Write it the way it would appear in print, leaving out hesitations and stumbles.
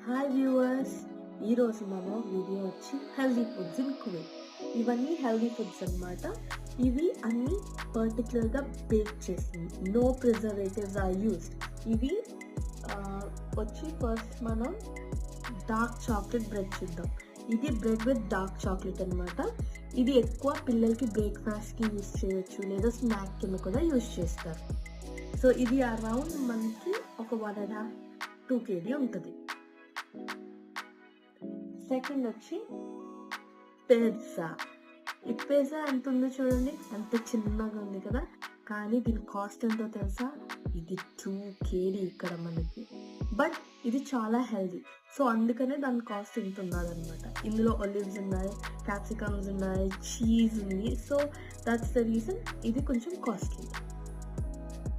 Hi viewers, ఈరోజు మన video వచ్చి హెల్దీ ఫుడ్స్ ఇన్ కువైట్. ఇవన్నీ హెల్దీ ఫుడ్స్ అన్నమాట. ఇవి అన్నీ పర్టికులర్గా బేక్ చేసింది, నో ప్రిజర్వేటివ్స్ ఆర్ యూస్డ్. ఇవి వచ్చి ఫస్ట్ మనం డార్క్ చాక్లెట్ బ్రెడ్ చూద్దాం. ఇది బ్రెడ్ విత్ డార్క్ చాక్లెట్ అనమాట. ఇది ఎక్కువ పిల్లలకి బ్రేక్ఫాస్ట్కి యూస్ చేయొచ్చు, లేదా స్నాక్ కింద కూడా యూస్ చేస్తారు. సో ఇది అరౌండ్ మనకి ఒక 1.5-2 kg ఉంటుంది. సెకండ్ వచ్చి పిజ్జా. ఈ పిజ్జా ఎంత ఉందో చూడండి, ఎంత చిన్నగా ఉంది కదా, కానీ దీని కాస్ట్ ఎంతో తెలుసా? ఇది 2 kg ఇక్కడ మనకి. బట్ ఇది చాలా హెల్దీ, సో అందుకనే దాని కాస్ట్ ఇంత ఉన్నదన్నమాట. ఇందులో ఒలివ్స్ ఉన్నాయి, క్యాప్సికమ్స్ ఉన్నాయి, చీజ్ ఉంది, సో దట్స్ ద రీజన్ ఇది కొంచెం కాస్ట్లీ.